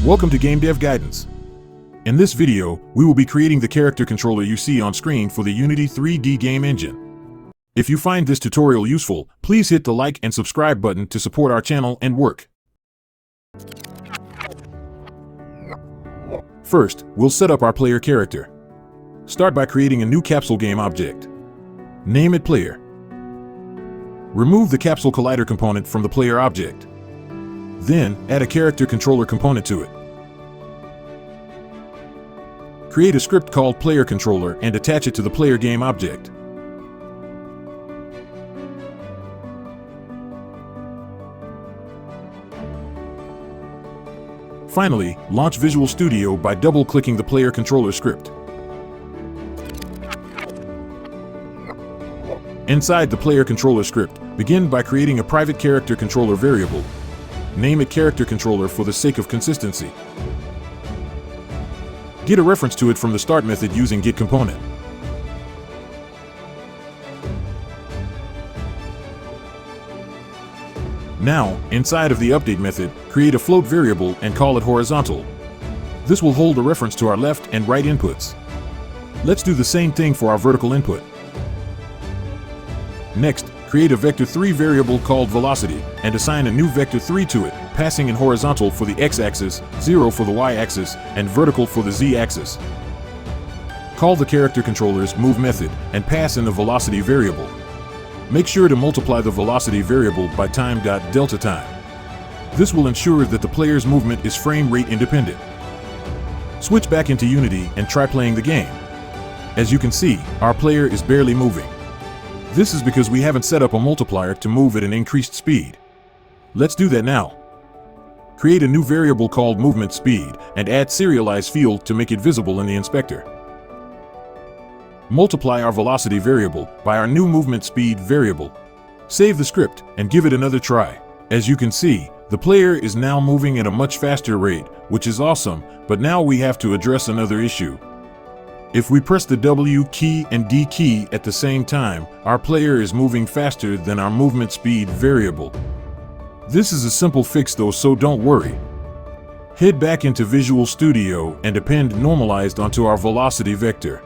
Welcome to Game Dev Guidance. In this video, we will be creating the character controller you see on screen for the Unity 3D game engine. If you find this tutorial useful, please hit the like and subscribe button to support our channel and work. First, we'll set up our player character. Start by creating a new capsule game object. Name it Player. Remove the Capsule Collider component from the player object. Then, add a character controller component to it. Create a script called Player Controller and attach it to the player game object. Finally, launch Visual Studio by double-clicking the Player Controller script. Inside the Player Controller script, begin by creating a private character controller variable. Name it Character Controller for the sake of consistency. Get a reference to it from the start method using getComponent. Now, inside of the update method, create a float variable and call it horizontal. This will hold a reference to our left and right inputs. Let's do the same thing for our vertical input. Next, create a vector3 variable called velocity and assign a new vector3 to it, passing in horizontal for the x-axis, 0 for the y-axis, and vertical for the z-axis. Call the character controller's move method and pass in the velocity variable. Make sure to multiply the velocity variable by time.delta time. This will ensure that the player's movement is frame rate independent. Switch back into Unity and try playing the game. As you can see, our player is barely moving. This is because we haven't set up a multiplier to move at an increased speed. Let's do that now. Create a new variable called movement speed and add serialize field to make it visible in the inspector. Multiply our velocity variable by our new movement speed variable. Save the script and give it another try. As you can see, the player is now moving at a much faster rate, which is awesome, but now we have to address another issue. If we press the W key and D key at the same time, our player is moving faster than our movement speed variable. This is a simple fix though, so don't worry. Head back into Visual Studio and append normalized onto our velocity vector.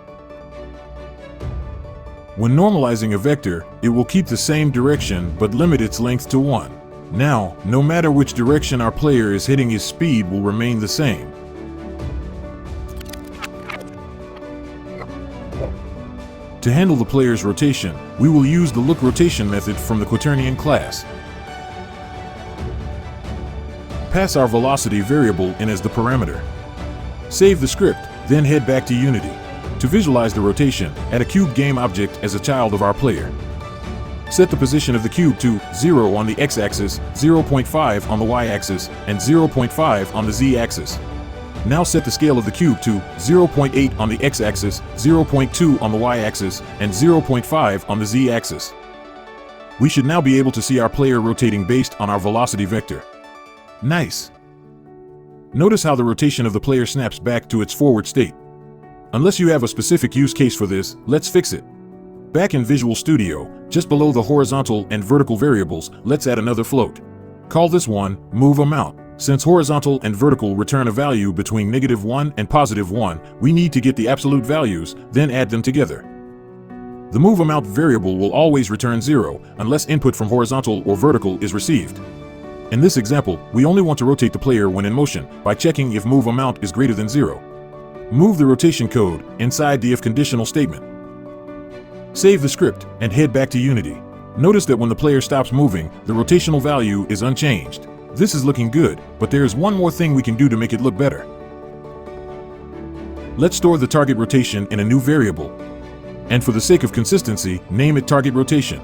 When normalizing a vector, it will keep the same direction but limit its length to 1. Now, no matter which direction our player is hitting, his speed will remain the same. To handle the player's rotation, we will use the look rotation method from the Quaternion class. Pass our velocity variable in as the parameter. Save the script, then head back to Unity. To visualize the rotation, add a cube game object as a child of our player. Set the position of the cube to 0 on the x-axis, 0.5 on the y-axis, and 0.5 on the z-axis. Now set the scale of the cube to 0.8 on the x-axis, 0.2 on the y-axis, and 0.5 on the z-axis. We should now be able to see our player rotating based on our velocity vector. Nice! Notice how the rotation of the player snaps back to its forward state. Unless you have a specific use case for this, let's fix it. Back in Visual Studio, just below the horizontal and vertical variables, let's add another float. Call this one Move Amount. Since horizontal and vertical return a value between -1 and +1, we need to get the absolute values, then add them together. The move amount variable will always return 0 unless input from horizontal or vertical is received. In this example, we only want to rotate the player when in motion by checking if move amount is greater than 0. Move the rotation code inside the if conditional statement. Save the script and head back to Unity. Notice that when the player stops moving, the rotational value is unchanged. This is looking good, but there is one more thing we can do to make it look better. Let's store the target rotation in a new variable. And for the sake of consistency, name it Target Rotation.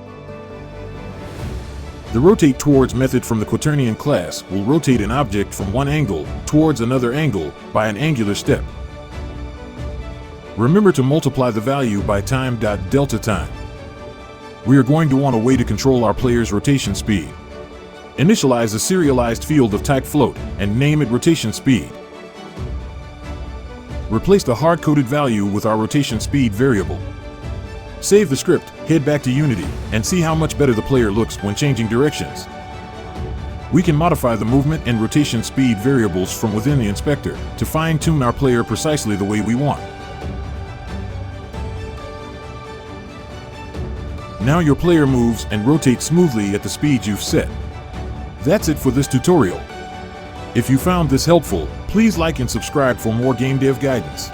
The Rotate Towards method from the Quaternion class will rotate an object from one angle towards another angle by an angular step. Remember to multiply the value by time.delta time. We are going to want a way to control our player's rotation speed. Initialize a serialized field of type float and name it rotation speed. Replace the hard-coded value with our rotation speed variable. Save the script, head back to Unity, and see how much better the player looks when changing directions. We can modify the movement and rotation speed variables from within the inspector to fine-tune our player precisely the way we want. Now your player moves and rotates smoothly at the speed you've set. That's it for this tutorial. If you found this helpful, please like and subscribe for more game dev guidance.